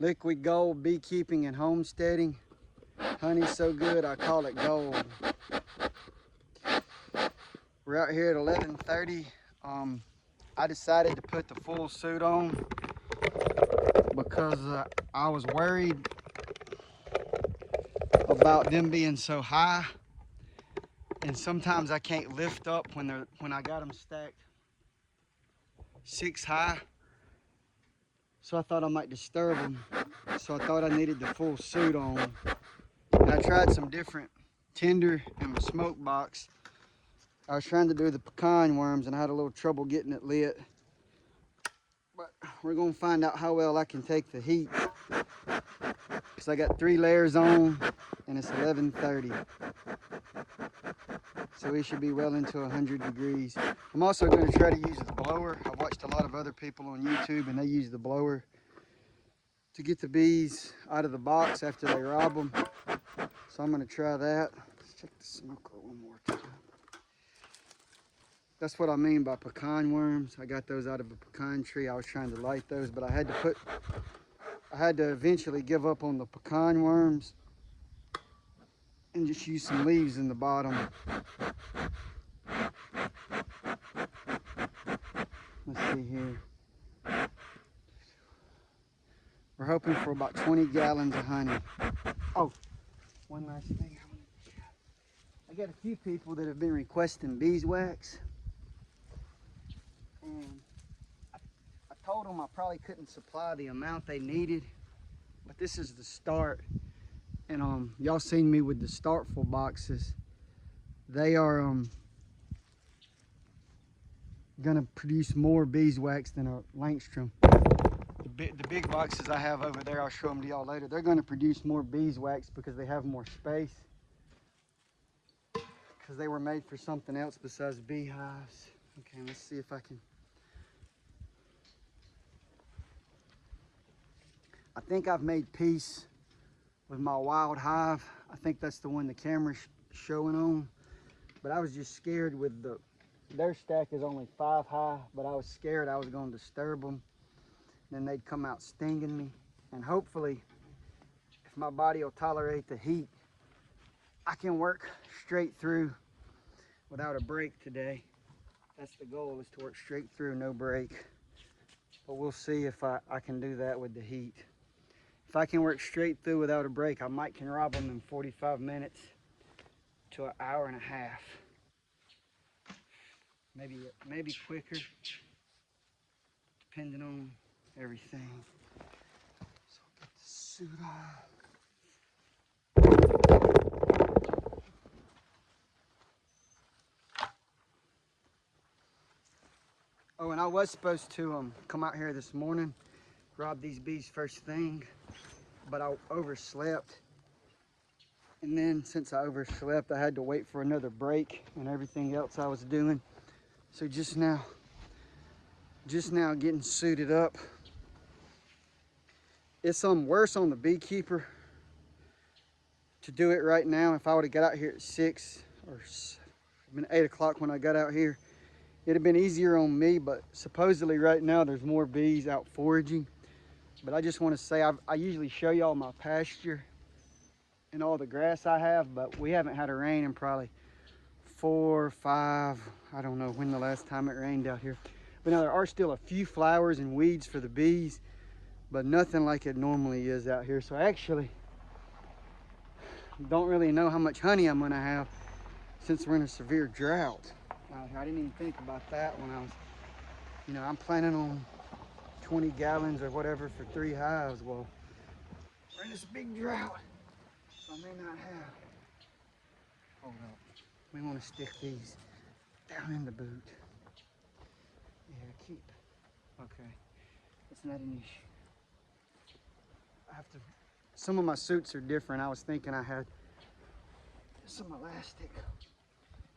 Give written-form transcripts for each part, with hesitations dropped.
Liquid gold beekeeping and homesteading. Honey's so good, I call it gold. We're out here at 11:30. I decided to put the full suit on because I was worried about them being so high, and sometimes I can't lift up when I got them stacked 6 high. So I thought I might disturb them. So I thought I needed the full suit on. And I tried some different tinder in my smoke box. I was trying to do the pecan worms and I had a little trouble getting it lit. But we're gonna find out how well I can take the heat. Because I got 3 layers on and it's 11:30. So we should be well into 100 degrees. I'm also gonna try to use the blower. I've watched a lot of other people on YouTube and they use the blower to get the bees out of the box after they rob them. So I'm gonna try that. Let's check the smoke one more time. That's what I mean by pecan worms. I got those out of a pecan tree. I was trying to light those, but I had to eventually give up on the pecan worms and just use some leaves in the bottom. Let's see here. We're hoping for about 20 gallons of honey. Oh, one last thing. I got a few people that have been requesting beeswax. And I told them I probably couldn't supply the amount they needed, but this is the start. And y'all seen me with the startful boxes. They are gonna produce more beeswax than a Langstrom. The big boxes I have over there, I'll show them to y'all later. They're gonna produce more beeswax because they have more space. Because they were made for something else besides beehives. Okay, let's see if I can. I think I've made peace with my wild hive. I think that's the one the camera's showing on. But I was just scared with their stack is only 5 high, but I was scared I was going to disturb them. Then they'd come out stinging me. And hopefully, if my body will tolerate the heat, I can work straight through without a break today. That's the goal, is to work straight through, no break. But we'll see if I can do that with the heat. If I can work straight through without a break, I might can rob them in 45 minutes to an hour and a half. Maybe quicker, depending on everything. So I'll get the suit on. Oh, and I was supposed to come out here this morning, rob these bees first thing, but I overslept. And then since I overslept, I had to wait for another break and everything else I was doing. So just now getting suited up. It's worse on the beekeeper to do it right now. If I would have got out here at 6 or 8 o'clock when I got out here, it'd have been easier on me, but supposedly right now there's more bees out foraging. But I just want to say, I usually show y'all my pasture and all the grass I have, but we haven't had a rain in probably 4 or 5, I don't know when the last time it rained out here. But now there are still a few flowers and weeds for the bees, but nothing like it normally is out here. So I actually don't really know how much honey I'm gonna have since we're in a severe drought out here. I didn't even think about that when I was, I'm planning on 20 gallons or whatever for 3 hives. Well, we're in this big drought, so I may not have. Hold up. We want to stick these down in the boot. Yeah, keep. Okay, it's not an issue. I have to. Some of my suits are different. I was thinking I had some elastic.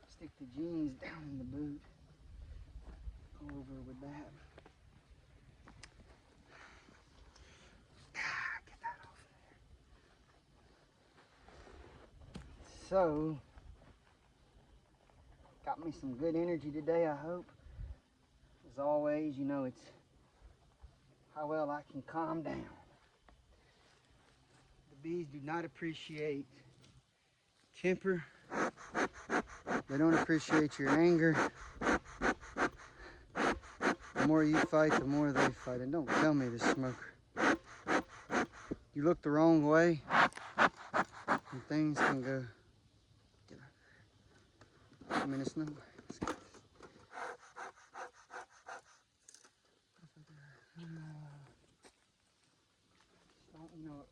Stick the jeans down in the boot. Go over with that. Get that off there. So, got me some good energy today, I hope. As always, it's how well I can calm down. Bees do not appreciate temper. They don't appreciate your anger. The more you fight, the more they fight. And don't tell me this, smoker. You look the wrong way, and things can go. Get out there. I mean, it's no. Let's get this. You know,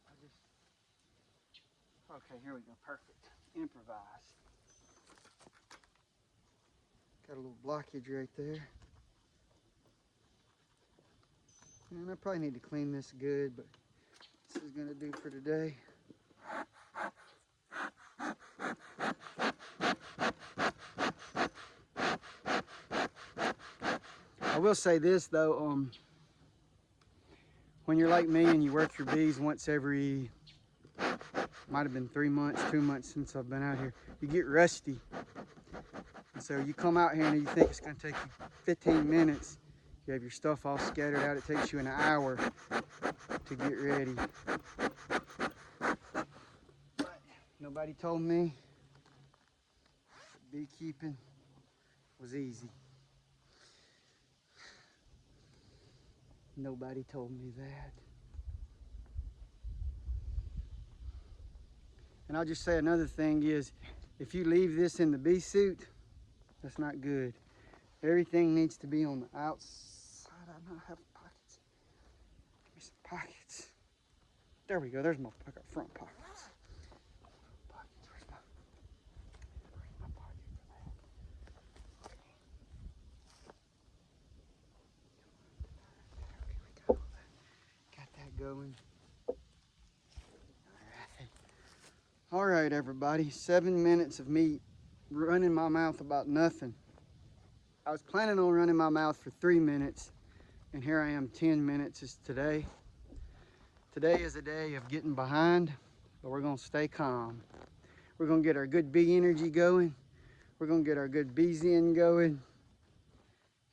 okay, here we go. Perfect. Improvise. Got a little blockage right there. And I probably need to clean this good, but this is gonna do for today. I will say this though, when you're like me and you work your bees once every, might have been 3 months, 2 months since I've been out here, you get rusty. And so you come out here and you think it's gonna take you 15 minutes. You have your stuff all scattered out. It takes you an hour to get ready. But nobody told me beekeeping was easy. Nobody told me that. And I'll just say another thing is, if you leave this in the bee suit, that's not good. Everything needs to be on the outside. I don't have pockets. Give me some pockets. There we go. There's my pocket, front pockets. Pockets. Where's my pocket for that? Okay. Okay, we got that going. All right, everybody. 7 minutes of me running my mouth about nothing. I was planning on running my mouth for 3 minutes, and here I am 10 minutes is today. Today is a day of getting behind, but we're gonna stay calm. We're gonna get our good bee energy going. We're gonna get our good bees in going,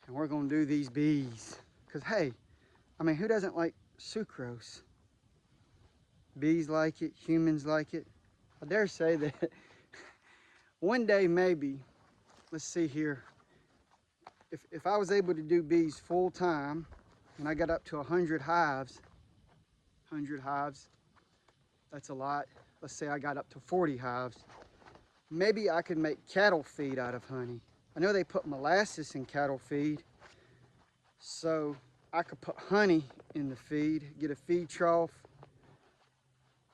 and we're gonna do these bees. Cause hey, I mean, who doesn't like sucrose? Bees like it, humans like it. I dare say that one day maybe, let's see here, if I was able to do bees full time and I got up to 100 hives, that's a lot. Let's say I got up to 40 hives. Maybe I could make cattle feed out of honey. I know they put molasses in cattle feed, so I could put honey in the feed, get a feed trough.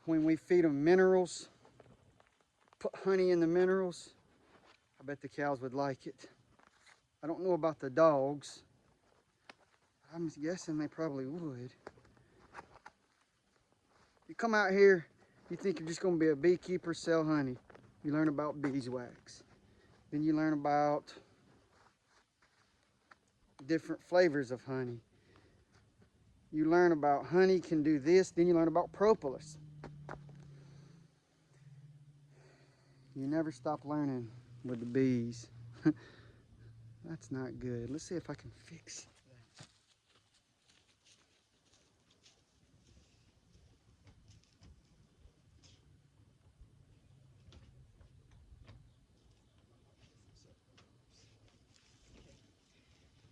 When we feed them minerals, put honey in the minerals. I bet the cows would like it. I don't know about the dogs. I'm guessing they probably would. You come out here, you think you're just gonna be a beekeeper, sell honey. You learn about beeswax. Then you learn about different flavors of honey. You learn about honey can do this, then you learn about propolis. You never stop learning with the bees. That's not good. Let's see if I can fix that.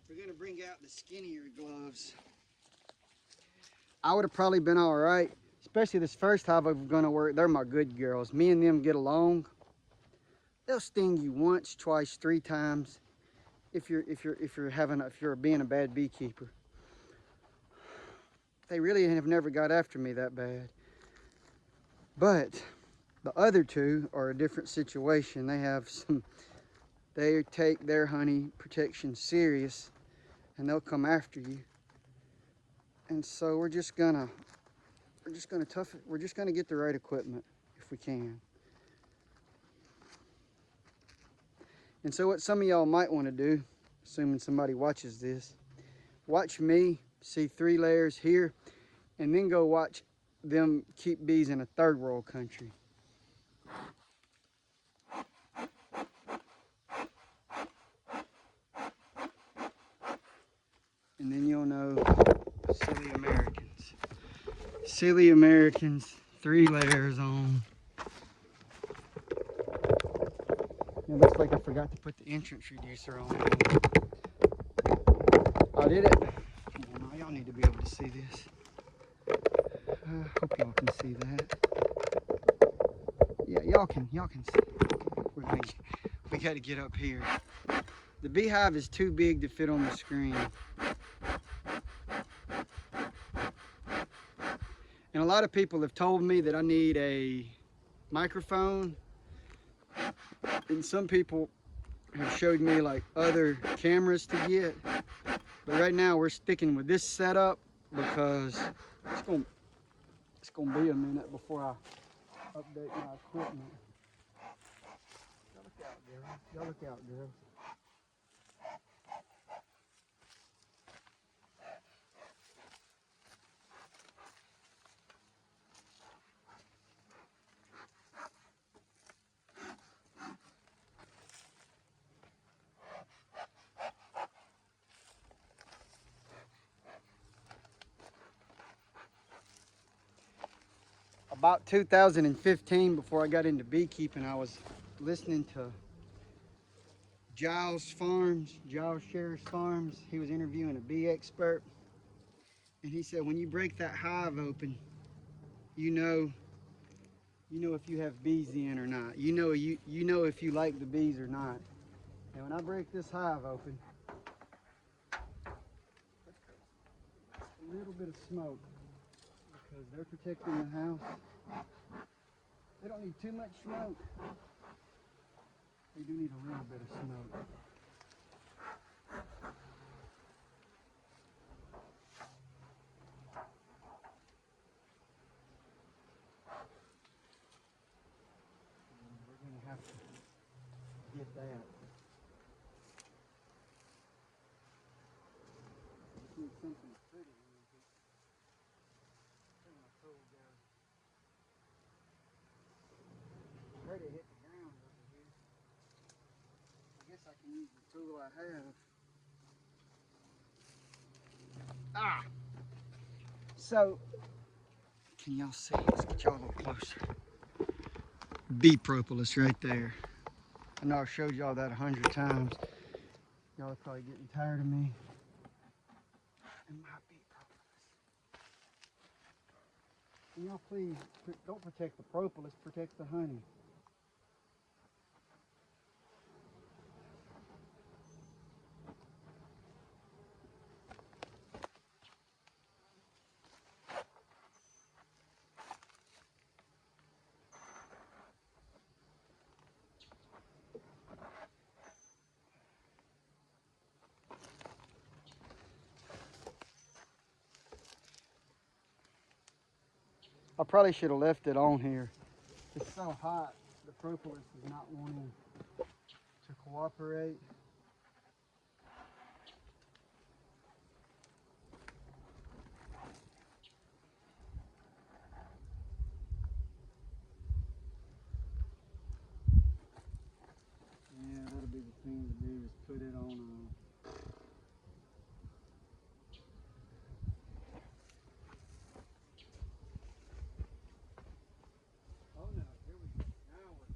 We're gonna bring out the skinnier gloves. I would have probably been all right, especially this first hive I'm gonna work. They're my good girls. Me and them get along. They'll sting you once, twice, 3 times if you're being a bad beekeeper. They really have never got after me that bad. But the other 2 are a different situation. They take their honey protection serious, and they'll come after you. And so we're just gonna tough it. We're just gonna get the right equipment if we can. And so what some of y'all might want to do, assuming somebody watches this, watch me see 3 layers here, and then go watch them keep bees in a third world country. And then you'll know silly Americans 3 layers on. It looks like I forgot to put the entrance reducer on. I did it. Well, now y'all need to be able to see this. I hope y'all can see that. Yeah, y'all can see. We got to get up here. The beehive is too big to fit on the screen. And a lot of people have told me that I need a microphone. And some people have showed me like other cameras to get. But right now we're sticking with this setup because it's gonna be a minute before I update my equipment. Y'all look out, girl. Y'all look out, girl. About 2015, before I got into beekeeping, I was listening to Giles Sheriff's Farms. He was interviewing a bee expert, and he said when you break that hive open, you know if you have bees in or not. You know if you like the bees or not. And when I break this hive open, a little bit of smoke because they're protecting the house. They don't need too much smoke. They do need a little bit of smoke. We're going to have to get that. Just need something pretty. I heard it hit the ground over here. I guess I can use the tool I have. Ah! So, can y'all see? Let's get y'all a little closer. Bee propolis right there. I know I've showed y'all that 100 times. Y'all are probably getting tired of me. And my bee propolis. Can y'all please, don't protect the propolis, protect the honey. I probably should have left it on here. It's so hot, the propolis is not wanting to cooperate. Yeah, that'll be the thing to do is put it on oh no, here we go. Now we're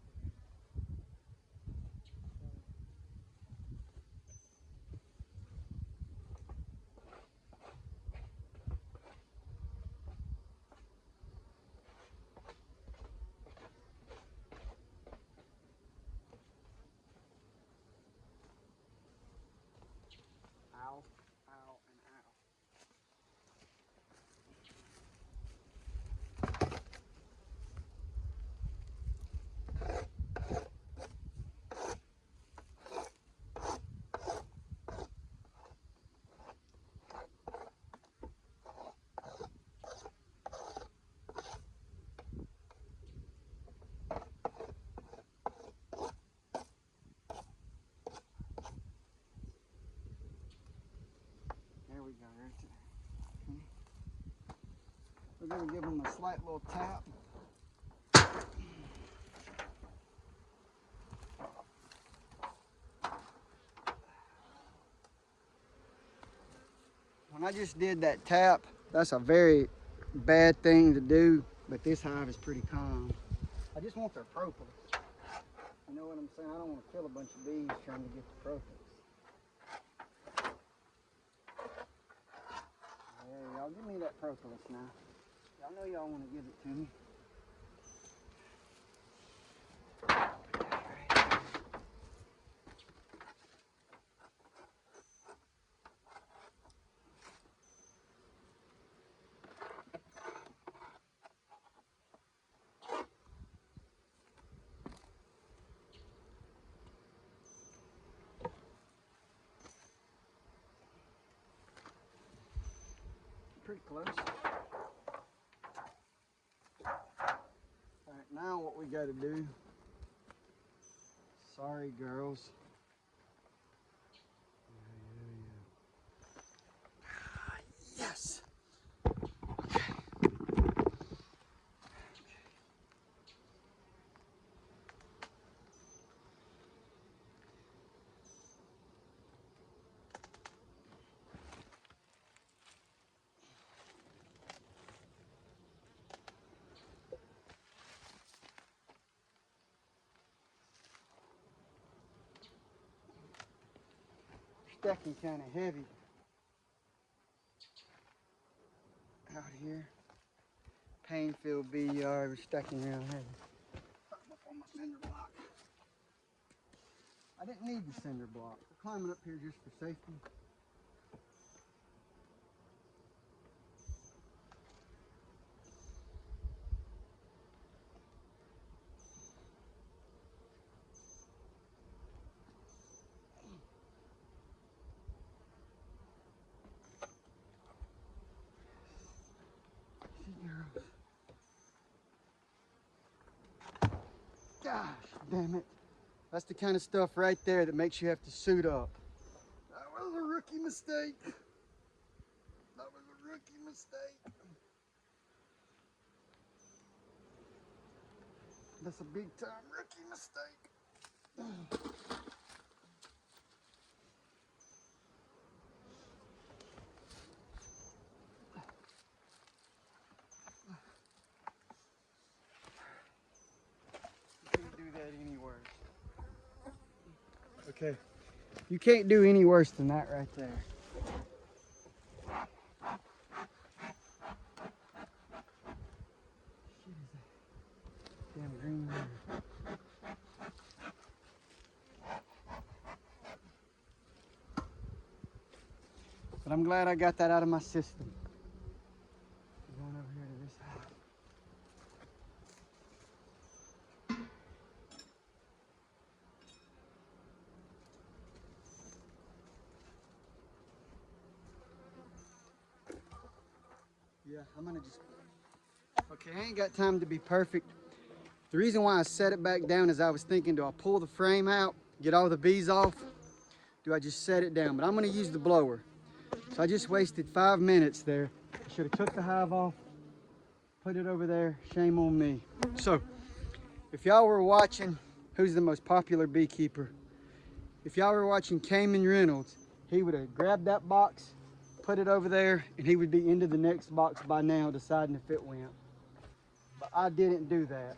ow, ow, and ow. There we go, right there. Okay. We're going to give them a slight little tap. When I just did that tap, that's a very bad thing to do. but this hive is pretty calm. I just want their propolis. You know what I'm saying? I don't want to kill a bunch of bees trying to get the propolis. Yeah, y'all give me that propolis now. Y'all know y'all want to give it to me. Pretty close. Alright, now what we gotta do, sorry girls. Yes! Okay. Stacking kind of heavy out here. Painfield bee yard, we're stacking around heavy. Up on my cinder block. I didn't need the cinder block. We're climbing up here just for safety. Gosh, damn it. That's the kind of stuff right there that makes you have to suit up. That was a rookie mistake. That was a rookie mistake. That's a big time rookie mistake. You can't do that any worse. Okay, you can't do any worse than that right there. Damn green there. But I'm glad I got that out of my system. I'm going over here to this house. Yeah, I'm gonna just, okay, I ain't got time to be perfect. The reason why I set it back down is I was thinking, do I pull the frame out, get all the bees off? Do I just set it down? But I'm gonna use the blower. So I just wasted 5 minutes there. I should have took the hive off, put it over there, shame on me. So, if y'all were watching Who's the Most Popular Beekeeper, if y'all were watching Cayman Reynolds, he would have grabbed that box, put it over there, and he would be into the next box by now deciding if it went. But I didn't do that.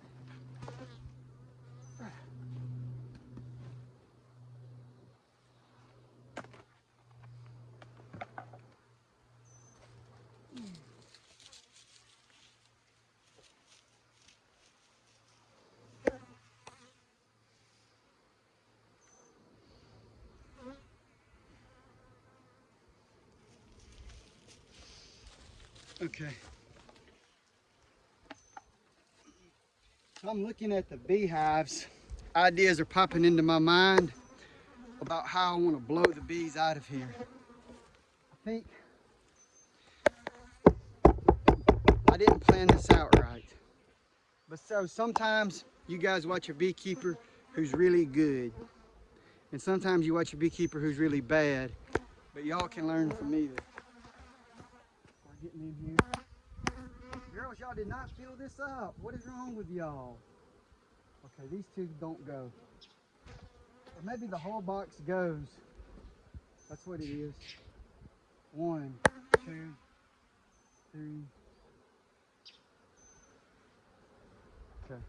Okay. So I'm looking at the beehives. Ideas are popping into my mind about how I want to blow the bees out of here. I think I didn't plan this out right. But so sometimes you guys watch a beekeeper who's really good. And sometimes you watch a beekeeper who's really bad. But y'all can learn from either. We're getting in here. Girls, y'all did not fill this up. What is wrong with y'all? Okay, these two don't go. Or maybe the whole box goes. That's what it is. 1, 2, 3. Okay.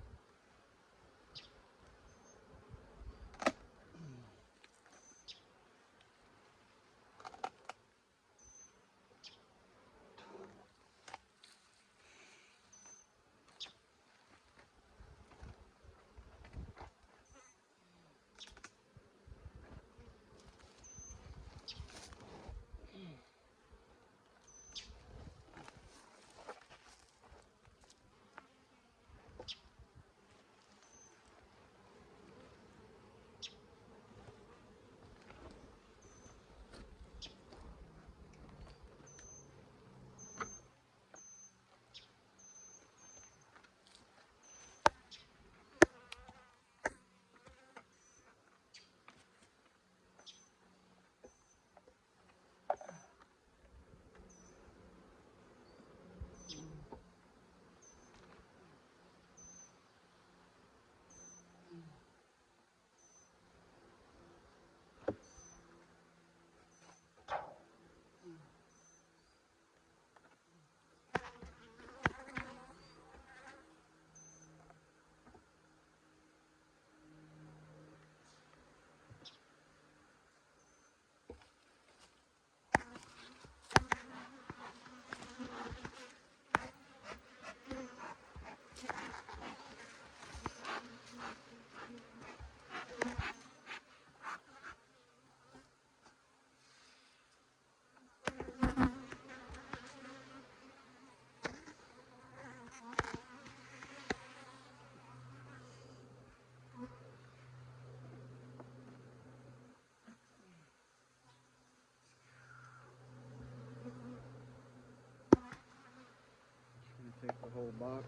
Take the whole box.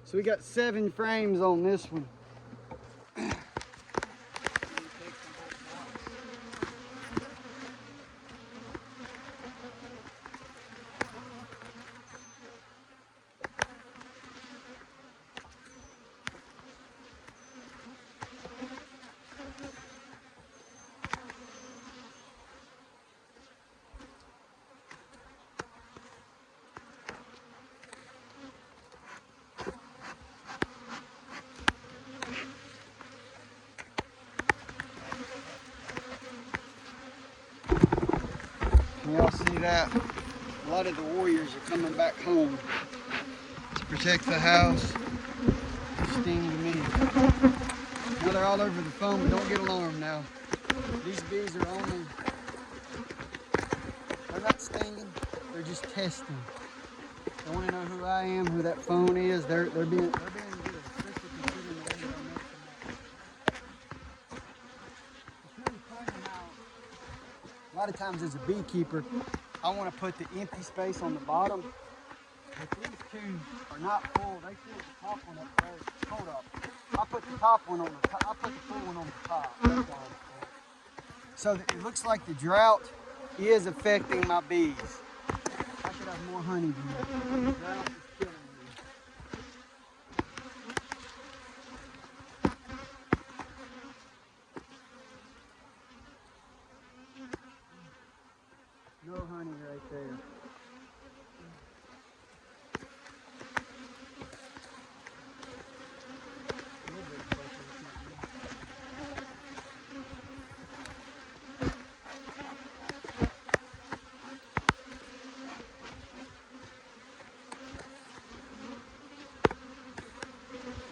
So we got 7 frames on this one. Can y'all see that? A lot of the warriors are coming back home to protect the house, sting the meat. Now they're all over the phone, but don't get alarmed now. These bees are only, they're not stinging, they're just testing. They want to know who I am, who that phone is. They're being good, especially considering the way I make them. It's really funny how a lot of times as a beekeeper, I want to put the empty space on the bottom, but these two are not full. They fill the top one up first. Hold up. I put the top one on the top. I put the full one on the top. That's why it's full. So it looks like the drought is affecting my bees. I should have more honey than that. The drought is killing me. No honey right there.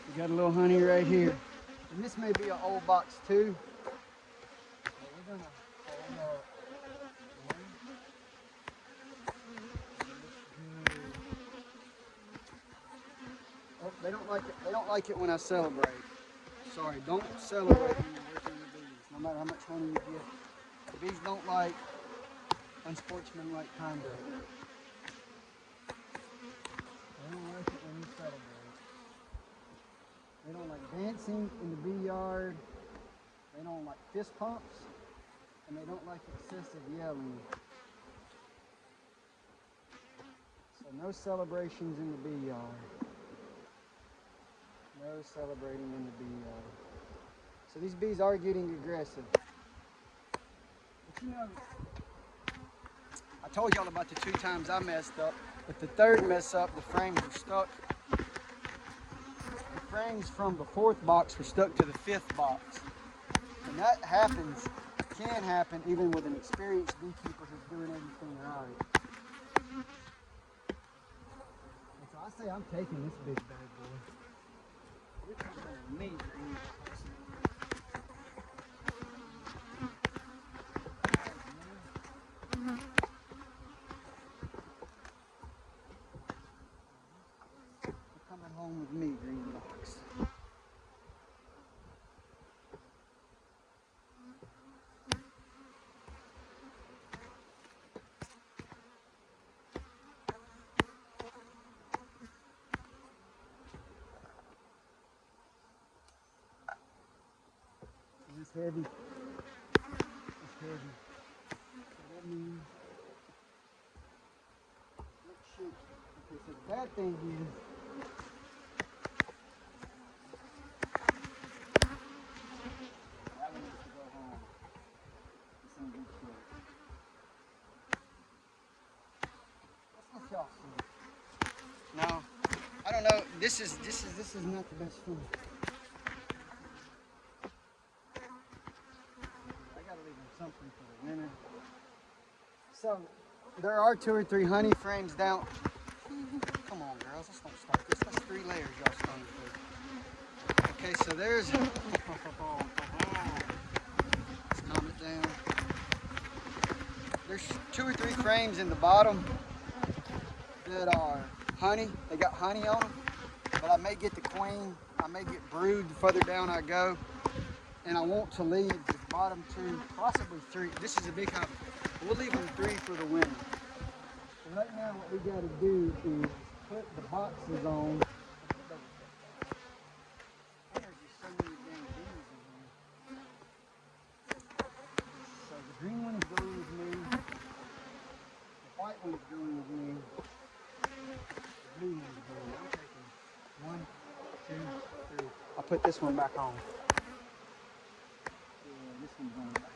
We got a little honey right here. And this may be an old box too. But we're gonna hold up. Oh, they don't like it. They don't like it when I celebrate. Sorry, don't celebrate when you're working with bees, no matter how much honey you get. The bees don't like unsportsmanlike conduct. They don't like it when you celebrate. They don't like dancing in the bee yard. They don't like fist pumps. And they don't like excessive yelling. So no celebrations in the bee yard. No celebrating in the bee yard. So these bees are getting aggressive. But you know, I told y'all about the 2 times I messed up, but the 3rd mess up, the frames were stuck. frames from the 4th box were stuck to the 5th box. And that happens, can happen even with an experienced beekeeper who's doing everything right. And so I say I'm taking this big bad boy. You're coming on me, green box. You're coming home with me, green box. It's heavy. It's heavy. So that means, let's shoot. Okay, so the bad thing is, that one needs to go home. This ain't good shit. Let's let y'all see. No, I don't know. This is not the best food. I gotta leave them something for the winter. So there are 2 or 3 honey frames down. Come on, girls, let's not start this. That's 3 layers y'all starting with. Okay, so there's. Let's calm it down. There's 2 or 3 frames in the bottom that are honey. They got honey on them, but I may get the queen. I may get brood the further down I go, and I want to leave the bottom 2, possibly 3. This is a big hive. We'll leave them 3 for the winter. So right now, what we got to do is put the boxes on. There's just so many damn bees in here. So the green one is going with me. The white one is going with me. The blue one is going with me. I'm taking 1, 2, 3. I'll put this one back on. Yeah, this one's going back on.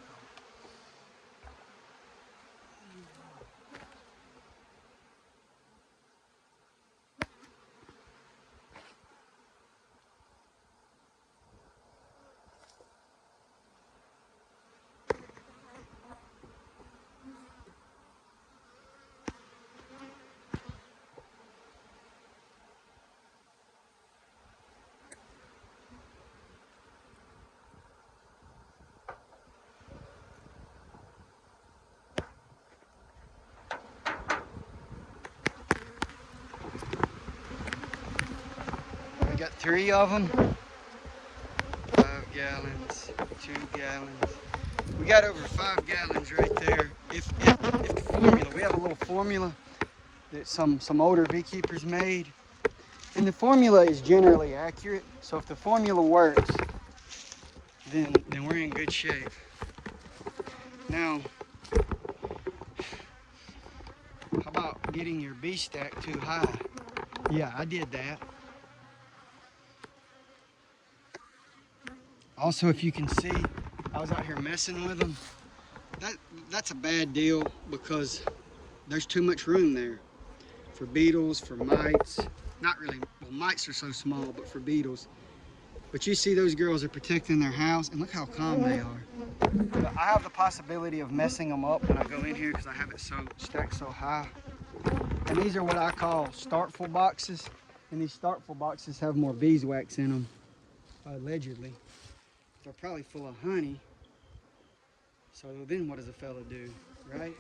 We got 3 of them. 5 gallons, 2 gallons. We got over 5 gallons right there. If the formula, we have a little formula that some older beekeepers made. And the formula is generally accurate. So if the formula works, then we're in good shape. Now, how about getting your bee stack too high? Yeah, I did that. Also, if you can see, I was out here messing with them. That's a bad deal because there's too much room there for beetles, for mites. Not really, well, mites are so small, but for beetles. But you see those girls are protecting their house, and look how calm they are. But I have the possibility of messing them up when I go in here because I have it so stacked so high. And these are what I call startful boxes. And these startful boxes have more beeswax in them, allegedly. They're probably full of honey. So then what does a fella do, right?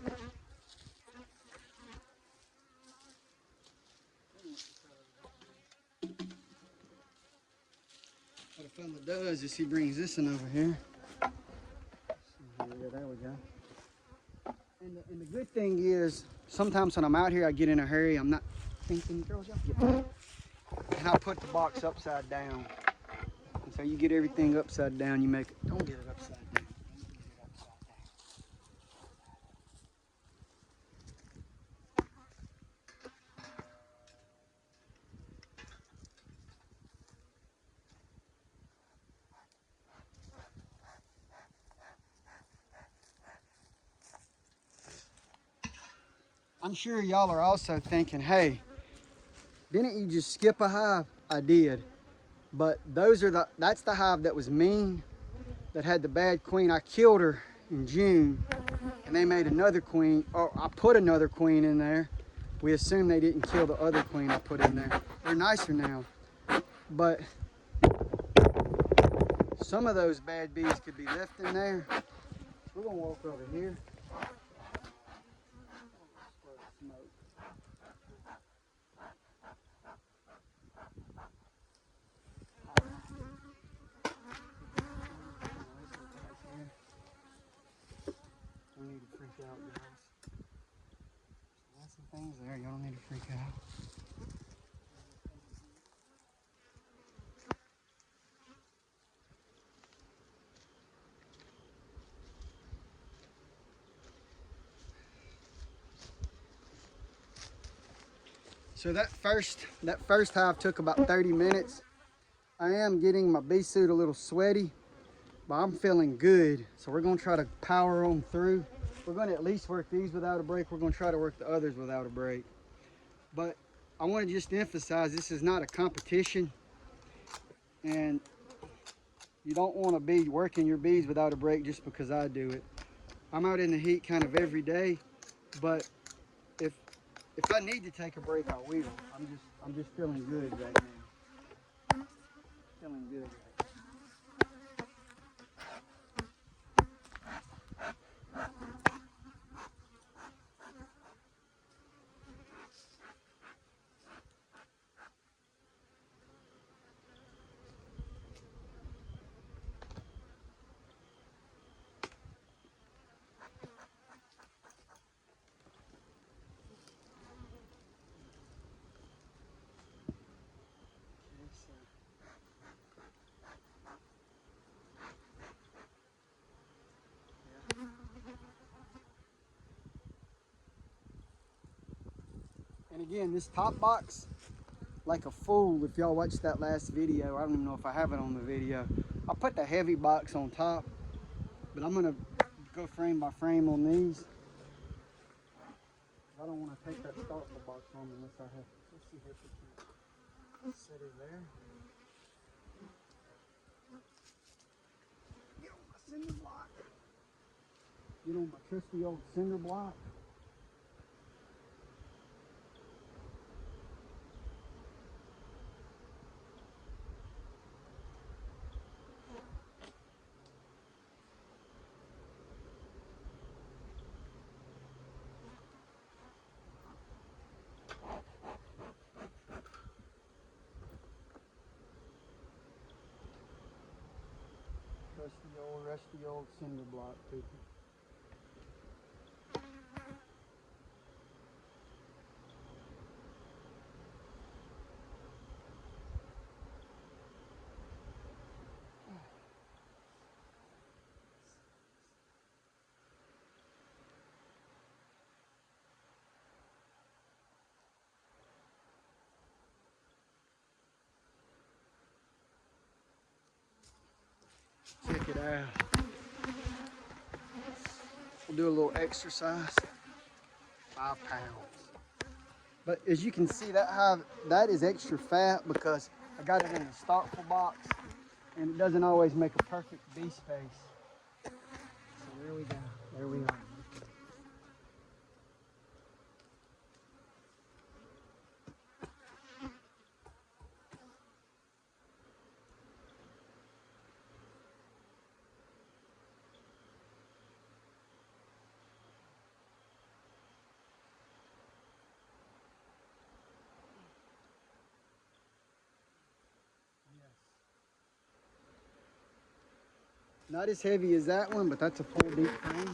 What a fella does is he brings this one over here. Yeah, there we go. And the good thing is, sometimes when I'm out here, I get in a hurry. I'm not thinking, girls, y'all get back. And I'll put the box upside down. And so you get everything upside down. You make it, don't get it upside down. I'm sure y'all are also thinking, hey, didn't you just skip a hive? I did. But that's the hive that was mean, that had the bad queen. I killed her in June, and they made another queen, or I put another queen in there. We assume they didn't kill the other queen I put in there. They're nicer now. But some of those bad bees could be left in there. We're gonna walk over here. Don't need to freak out, guys. Lots of things there. Y'all don't need to freak out. So that first hive took about 30 minutes. I am getting my bee suit a little sweaty, but I'm feeling good. So we're gonna try to power on through. We're gonna at least work these without a break. We're gonna try to work the others without a break. But I want to just emphasize, this is not a competition, and you don't want to be working your bees without a break just because I do it. I'm out in the heat kind of every day, but if I need to take a break, I will. I'm just feeling good right now. Feeling good. And again, this top box, like a fool, if y'all watched that last video, I don't even know if I have it on the video. I put the heavy box on top, but I'm gonna go frame by frame on these. I don't want to take that startable box on unless I have. Let's see if we can set it there. Get on my cinder block. Get on my trusty old cinder block. Rusty old cinder block, people. Check it out. We'll do a little exercise. 5 pounds. But as you can see, that is extra fat because I got it in a startful box, and it doesn't always make a perfect bee space. So there we go. There we are. Not as heavy as that one, but that's a full deep frame.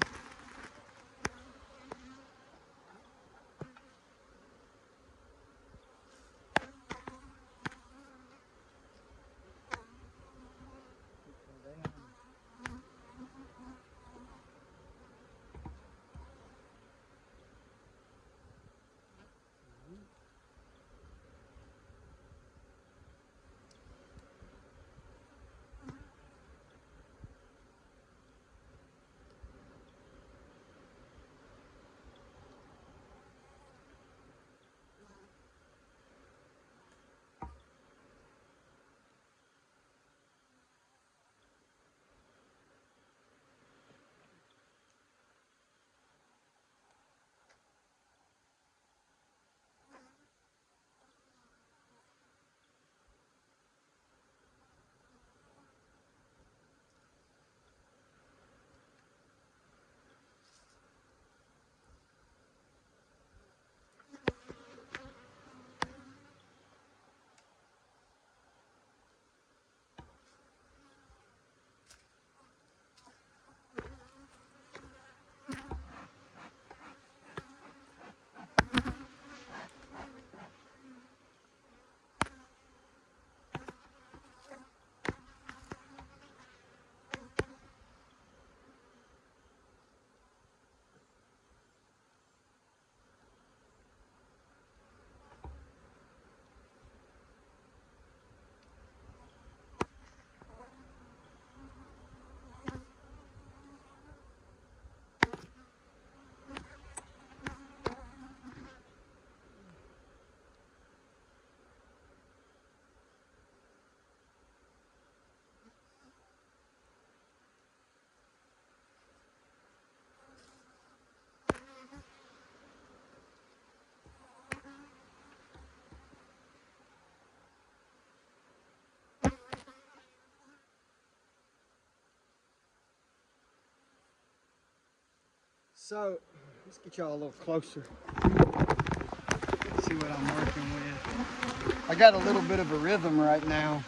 So let's get y'all a little closer. See what I'm working with. I got a little bit of a rhythm right now.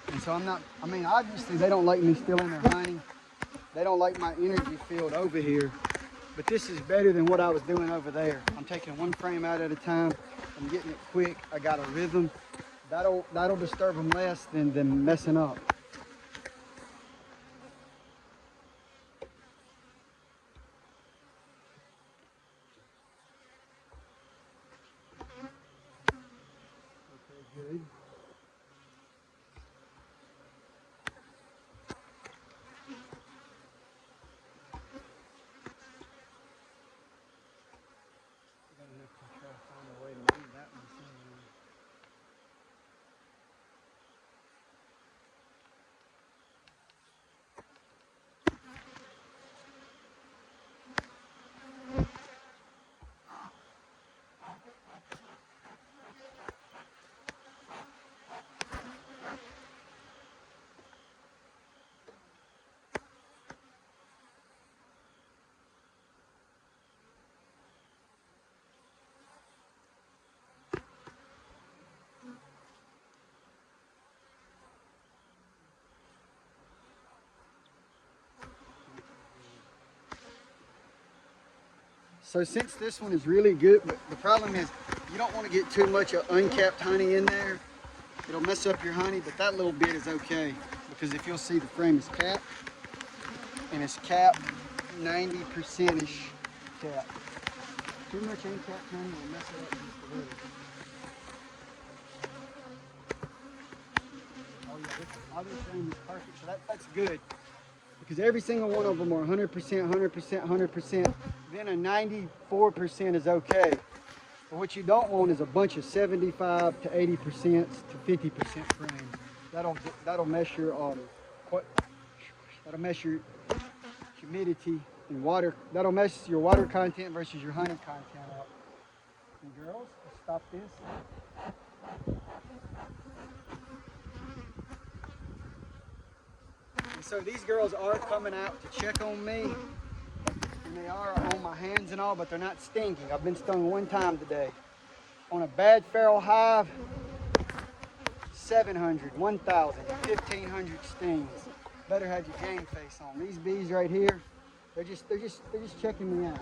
And so I mean, obviously they don't like me stealing their honey. They don't like my energy field over here. But this is better than what I was doing over there. I'm taking one frame out at a time. I'm getting it quick. I got a rhythm. That'll disturb them less than messing up. Okay, good. So since this one is really good, but the problem is you don't want to get too much of uncapped honey in there. It'll mess up your honey, but that little bit is okay. Because if you'll see, the frame is capped, and it's capped 90%-ish capped. Too much uncapped honey will mess it up just a little. Oh yeah, this other frame is perfect, so that's good. Because every single one of them are 100%, 100%, 100%. Then a 94% is okay. But what you don't want is a bunch of 75 to 80% to 50% frames. That'll mess your that'll mess your humidity and water. That'll mess your water content versus your honey content up. And girls, let's stop this. And so these girls are coming out to check on me. And they are on my hands and all, but they're not stinging. I've been stung one time today. On a bad feral hive, 700, 1,000, 1,500 stings. Better have your game face on. These bees right here, they're just checking me out.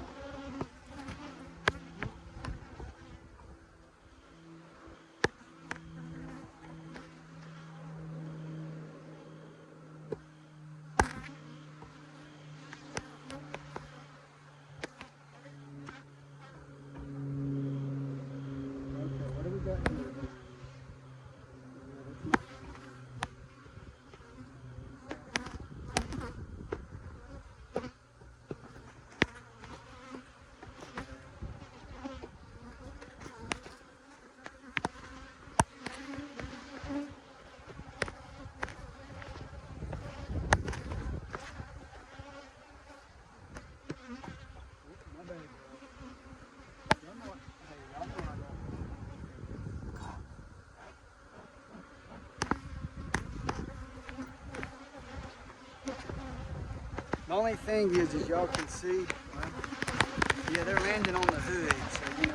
The only thing is, as y'all can see, well, yeah, they're landing on the hood, so you know.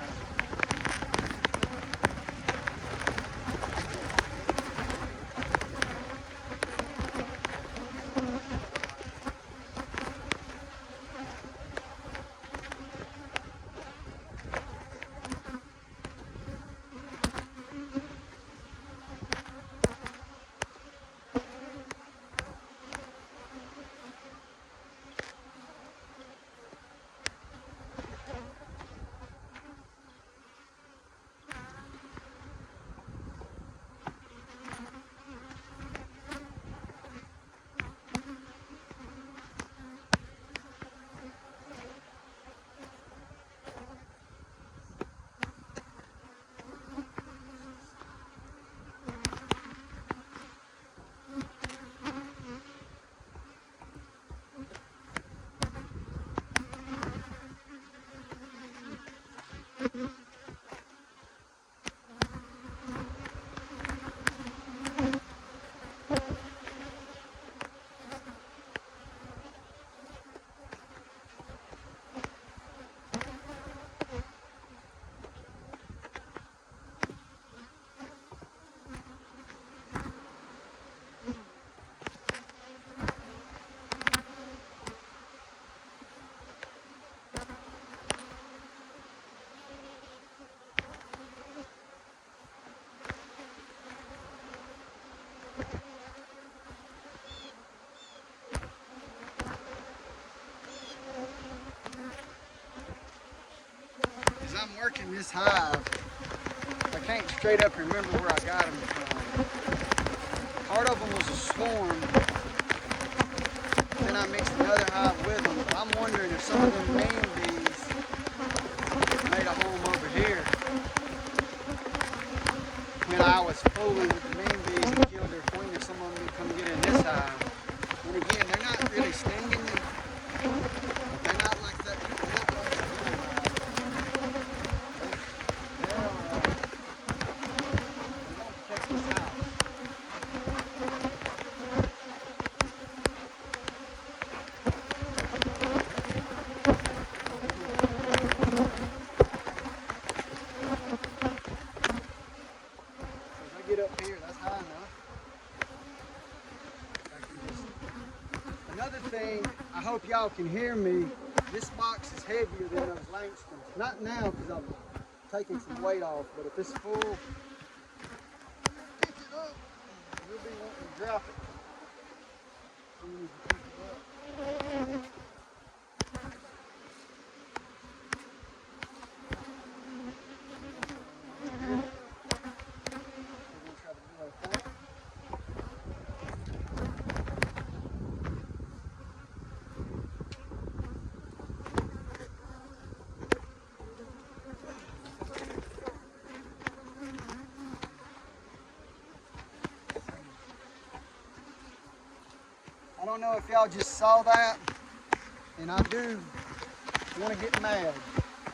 in this hive, I can't straight up remember where I got them from. Part of them was a swarm. Then I mixed another hive with them. I'm wondering if some of them main bees made a home over here when I was fooling with the main bees and killed their queen, if some of them would come get in this hive. And again, they're not really stinging me. They're not like that. Get up here, that's high enough. Another thing, I hope y'all can hear me. This box is heavier than those Langstons. Not now because I'm taking some weight off, but if it's full, pick it up. You'll be wanting to drop it. So you need to pick it up. I don't know if y'all just saw that, and I do want to get mad.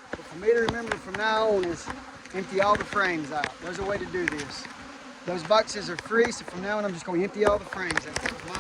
But for me to remember from now on is empty all the frames out. There's a way to do this. Those boxes are free, so from now on I'm just going to empty all the frames out. That was my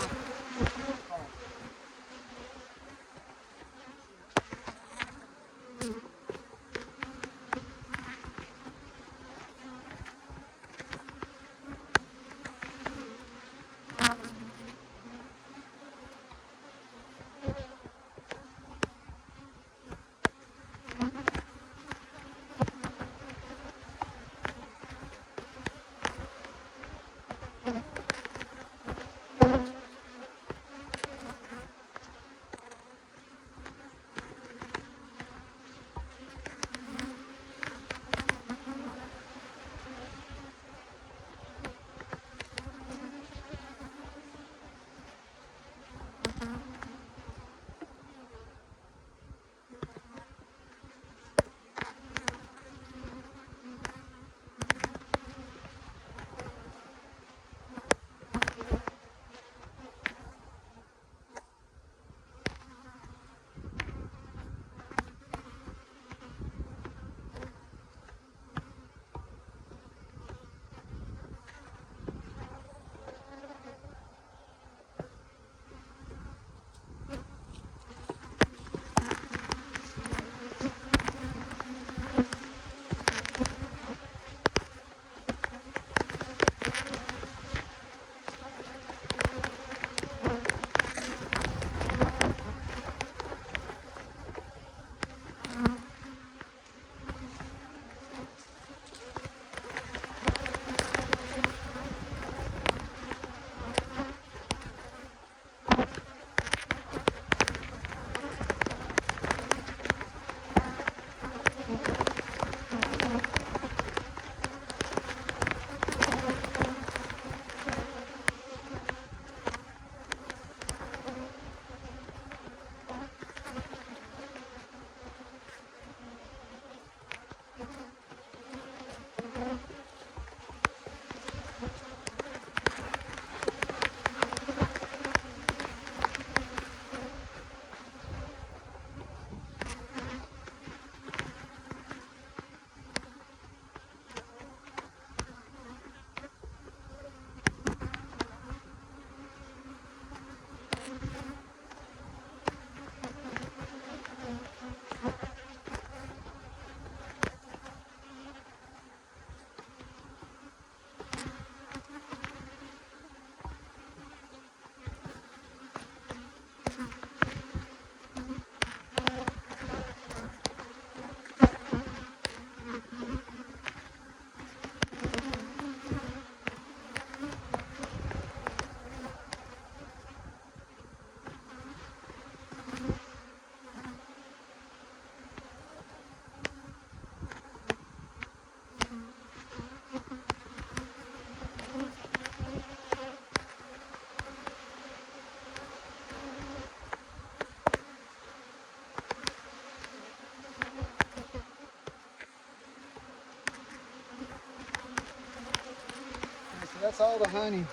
that's all the honey.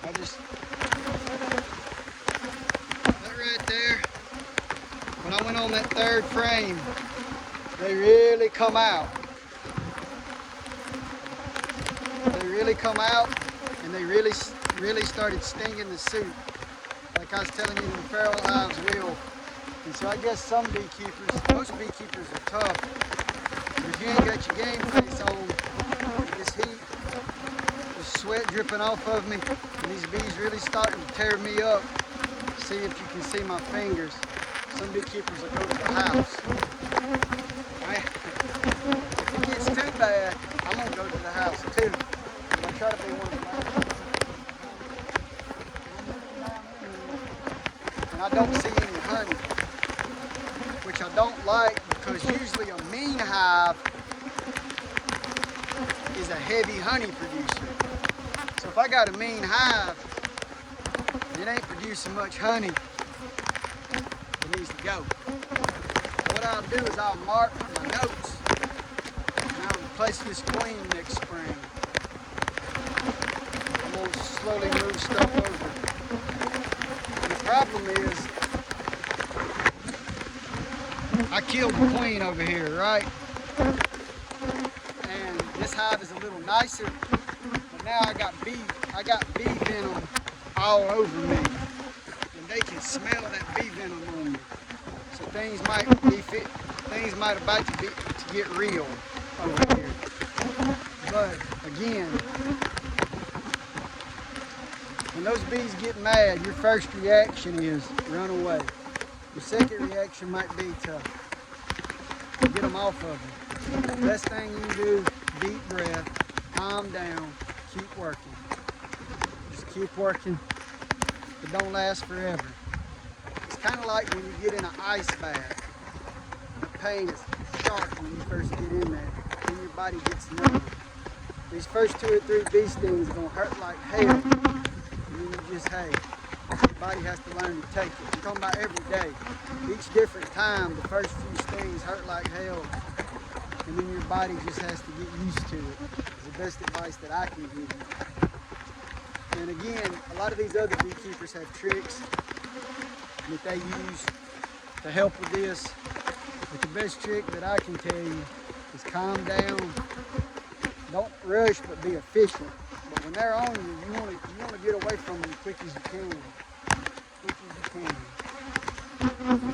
That right there, when I went on that third frame, they really come out. They really come out, and they really started stinging the suit. Like I was telling you, the feral hives will. And so I guess some beekeepers, most beekeepers are tough. But if you ain't got your game face on, this heat, the sweat dripping off of me, and these bees really starting to tear me up. See if you can see my fingers. Some beekeepers will go to the house. If it gets too bad, I'm gonna go to the house too. I'm gonna try to be one of the last. And I don't see any honey, which I don't like, because usually a mean hive is a heavy honey producer. So if I got a mean hive, it ain't producing much honey, it needs to go. What I'll do is I'll mark my notes, and I'll replace this queen next spring. I'm going to slowly move stuff over. And the problem is, I killed the queen over here, right? And this hive is a little nicer, but now I got bee venom all over me, and they can smell that bee venom on me. So things might about to get real over here. But again, when those bees get mad, your first reaction is run away. Your second reaction might be to get them off of you. The best thing you can do, deep breath, calm down, keep working. Just keep working. It don't last forever. It's kind of like when you get in an ice bath. The pain is sharp when you first get in there. Then your body gets numb. These first 2 or 3 bee stings are going to hurt like hell. And then you just, hey, your body has to learn to take it. I'm talking about every day. Each different time, the first few stings hurt like hell. And then your body just has to get used to it. It's the best advice that I can give you. And again, a lot of these other beekeepers have tricks that they use to help with this. But the best trick that I can tell you is calm down. Don't rush, but be efficient. But when they're on you, you want to get away from them as quick as you can. Quick as you can.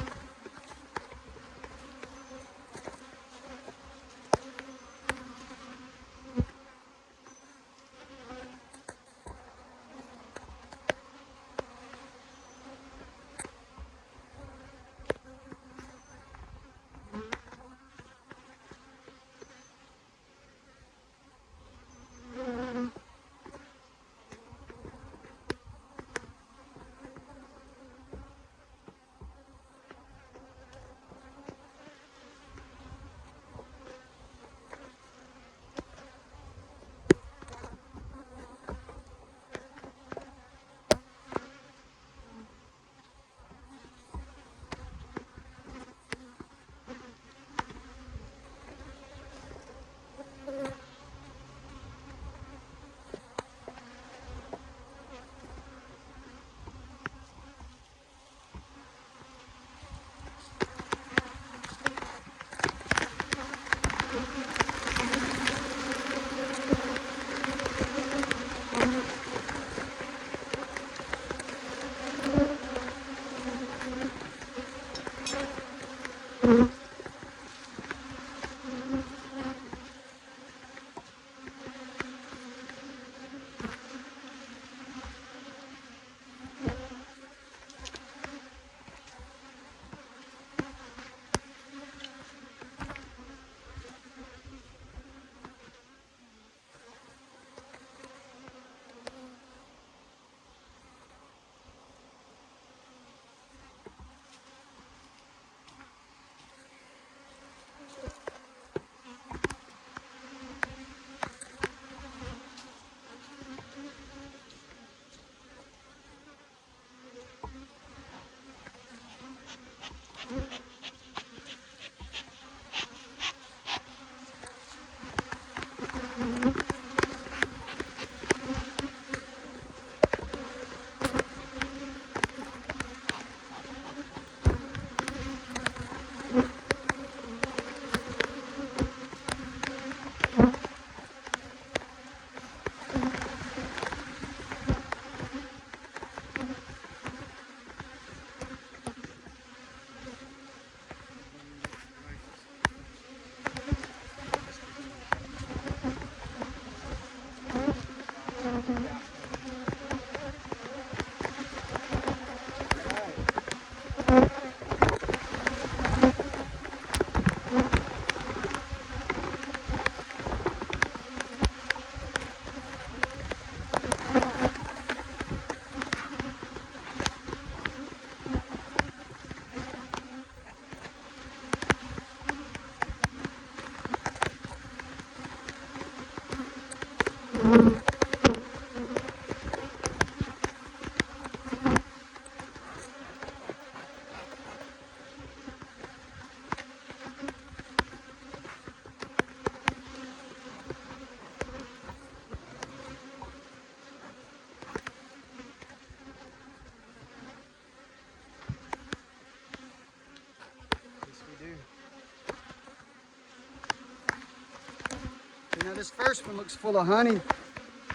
You know, this first one looks full of honey,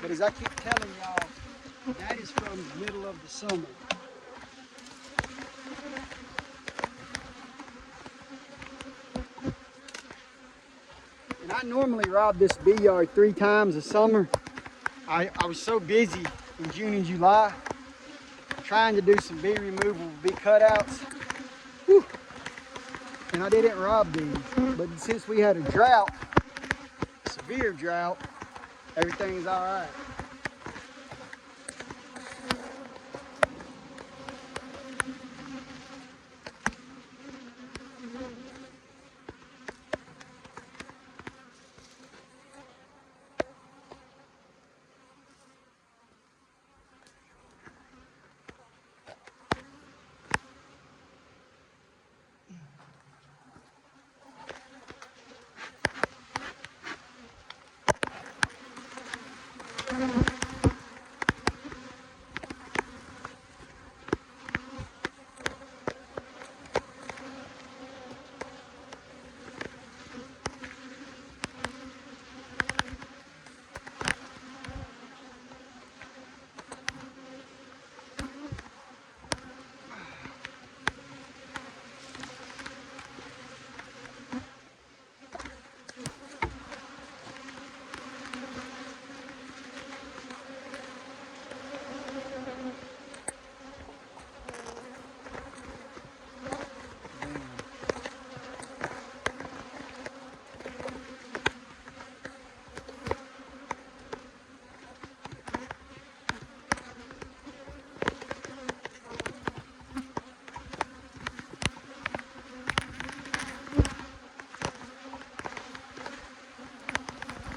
but as I keep telling y'all, that is from the middle of the summer. And I normally rob this bee yard 3 times a summer. I was so busy in June and July trying to do some bee removal, bee cutouts. Whew. And I didn't rob these. But since we had a drought, severe drought, everything's all right.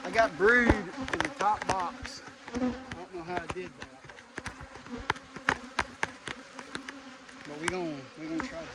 I got brood in the top box. I don't know how I did that. But we're gonna try to.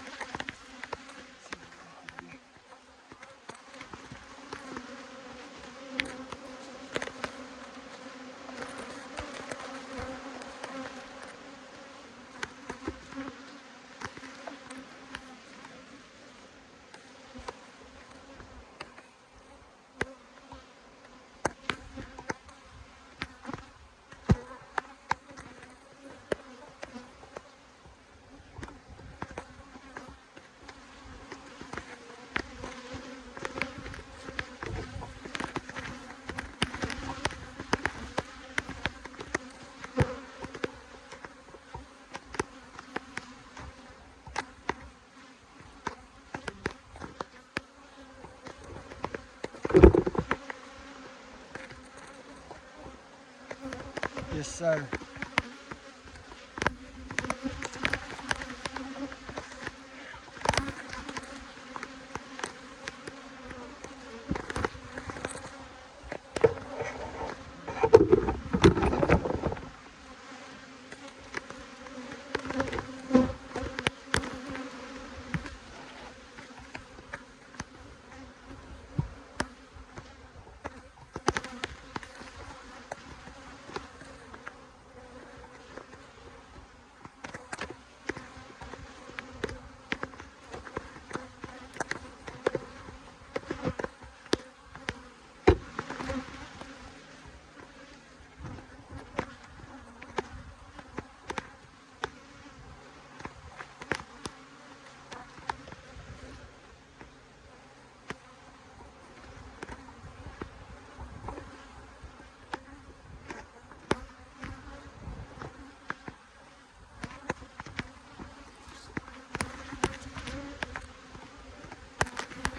Yes, sir.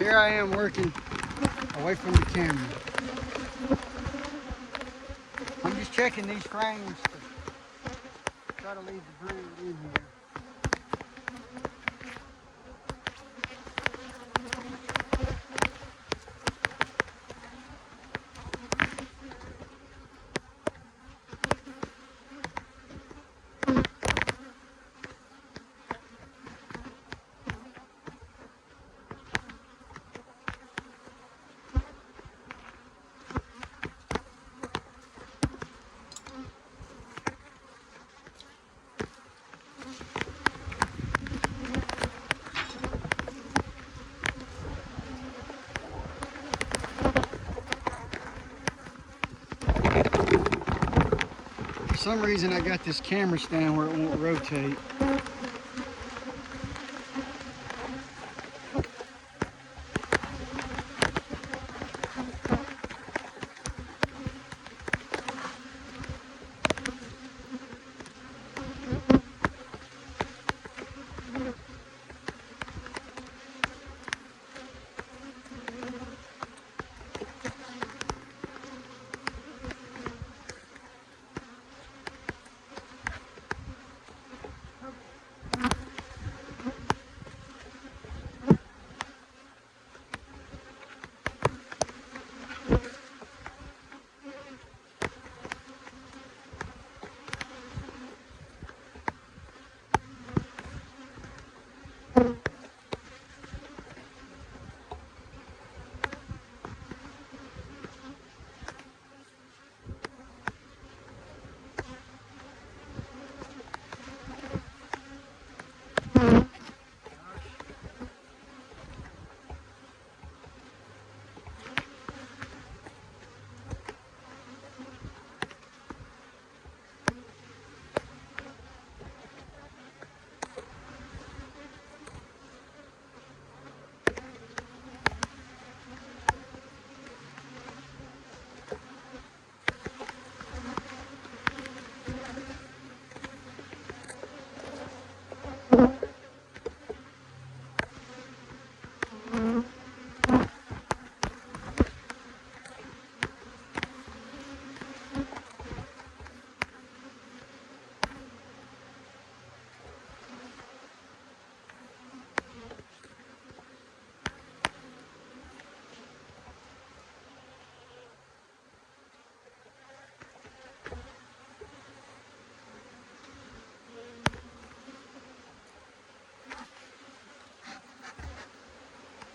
Here I am working away from the camera. I'm just checking these frames to try to leave the brood in here. For some reason I got this camera stand where it won't rotate.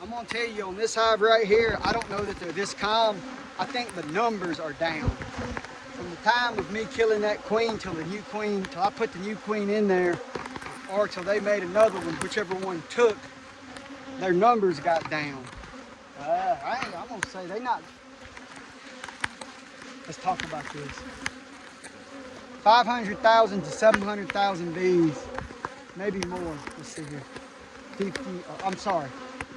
I'm gonna tell you on this hive right here, I don't know that they're this calm. I think the numbers are down. From the time of me killing that queen till I put the new queen in there, or till they made another one, whichever one took, their numbers got down. I'm gonna say they not. Let's talk about this. 500,000 to 700,000 bees, maybe more. Let's see here.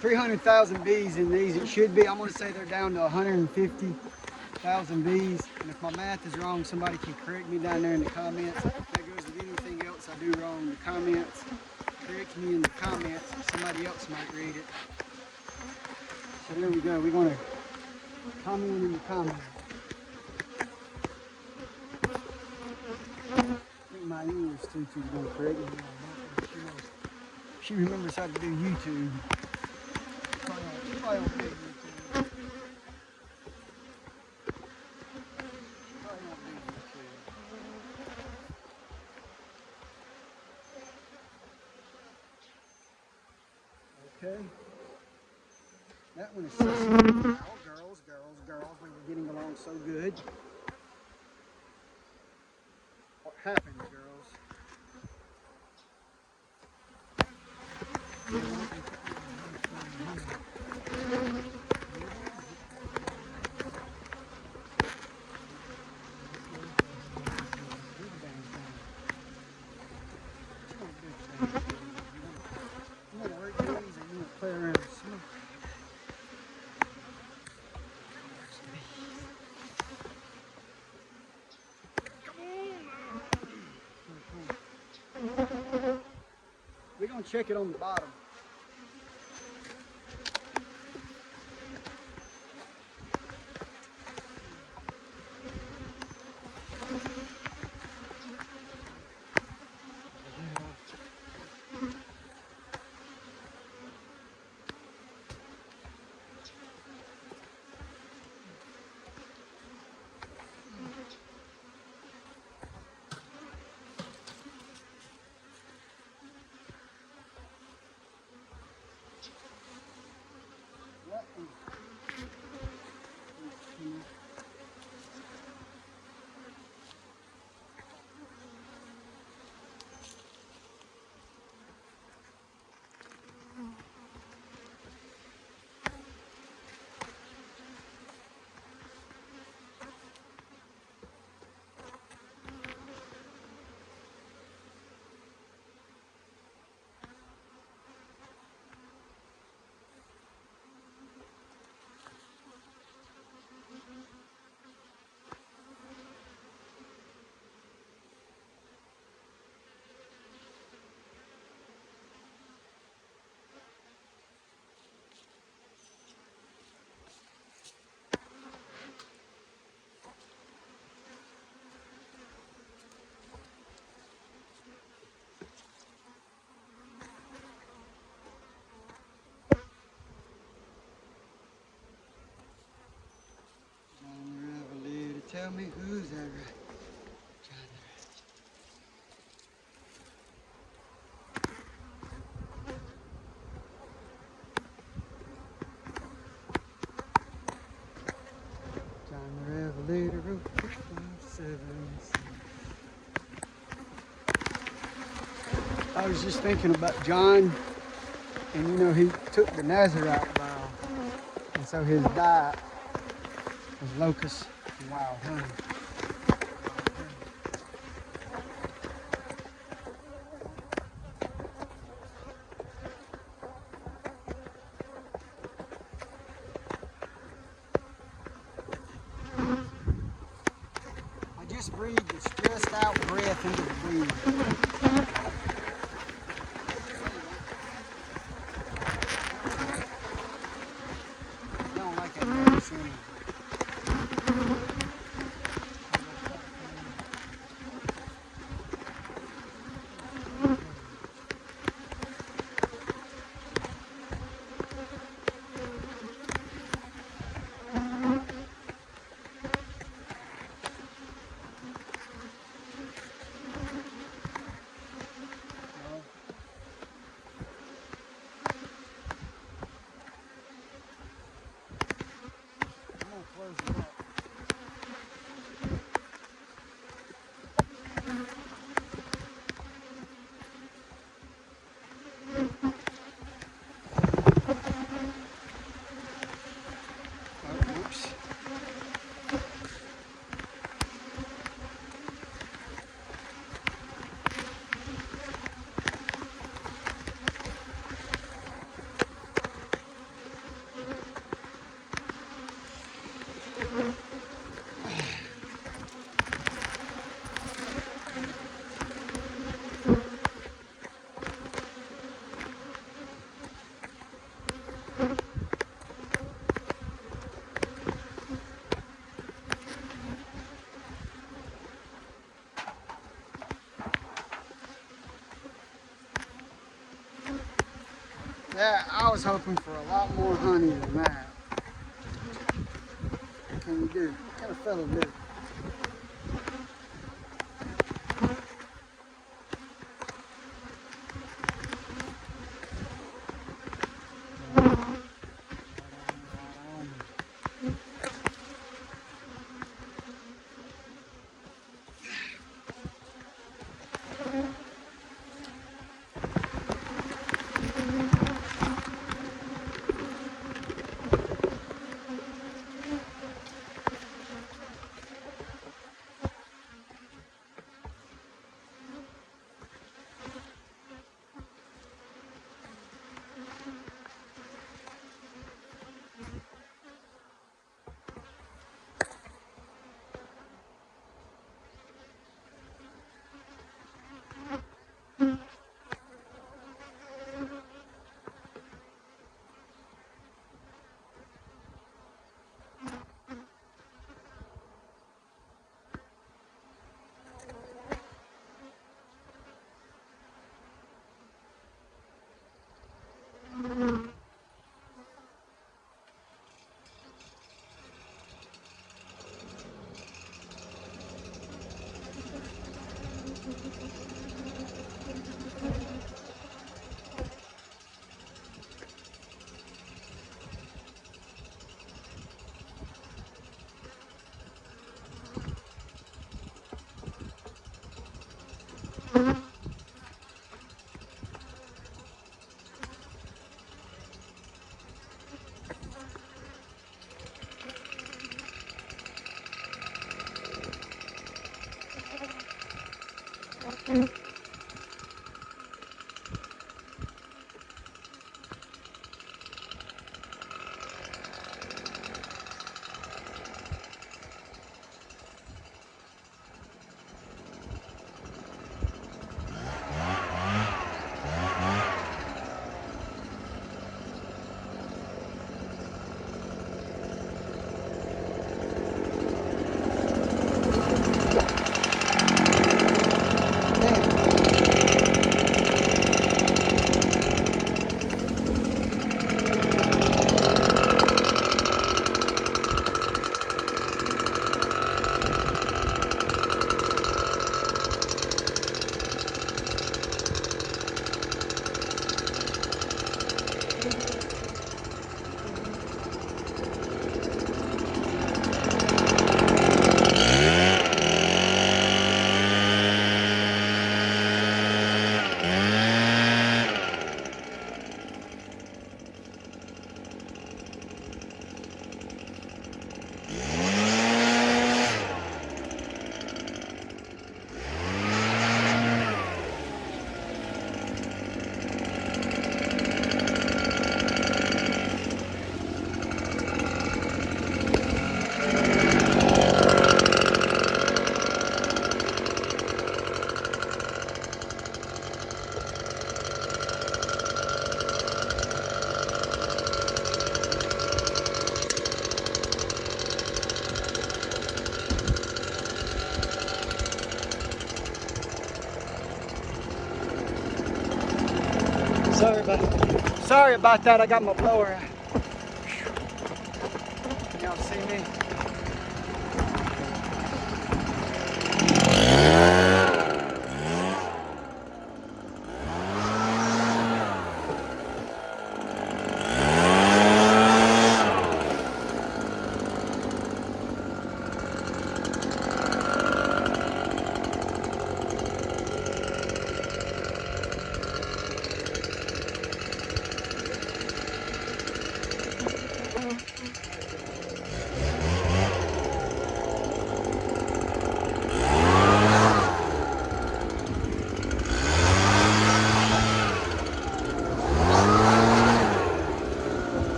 300,000 bees in these. It should be. I'm going to say they're down to 150,000 bees. And if my math is wrong, somebody can correct me down there in the comments. That goes with anything else I do wrong in the comments. Correct me in the comments. Somebody else might read it. So there we go. We're going to comment in the comments. I think my English teacher is going to correct me. She remembers how to do YouTube. Okay. That one is so girls. We were getting along so good. What happened, girls? We're going to check it on the bottom. tell me who's ever John the Revelator wrote 5-7. I was just thinking about John, and you know, he took the Nazarite vow, and so his diet was locusts and wild honey. I just breathe the stressed out breath into the breeze. I don't like that medicine. Yeah, I was hoping for a lot more honey than that. What can you do? What kind of fellow do? Sorry about that. I got my blower out. Y'all see me?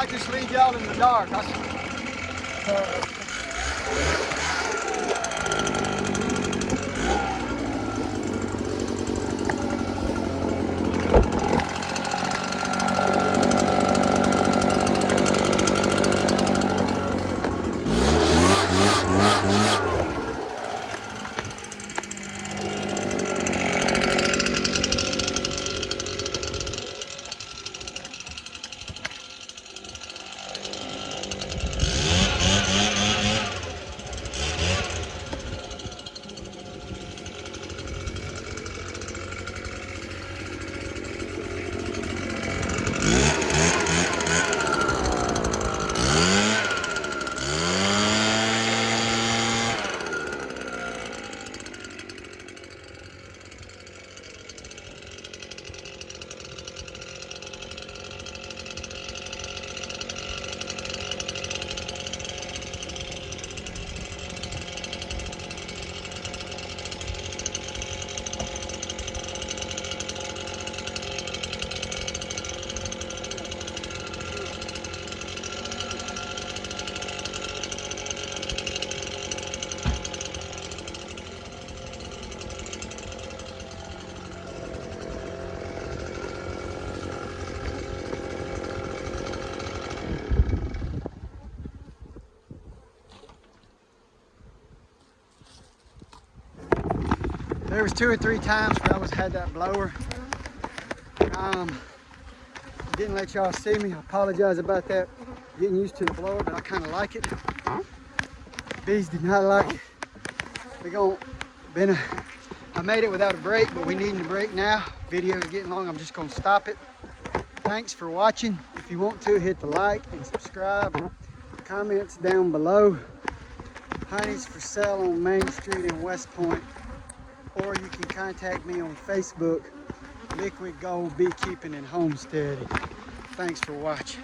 I just leave y'all in the dark. There was 2 or 3 times where I had that blower. Didn't let y'all see me. I apologize about that. Getting used to the blower, but I kind of like it. Bees did not like it. I made it without a break, but we need a break now. Video is getting long. I'm just gonna stop it. Thanks for watching. If you want to, hit the like and subscribe. Comments down below. Honey's for sale on Main Street in West Point, or you can contact me on Facebook, Liquid Gold Beekeeping and Homesteading. Thanks for watching.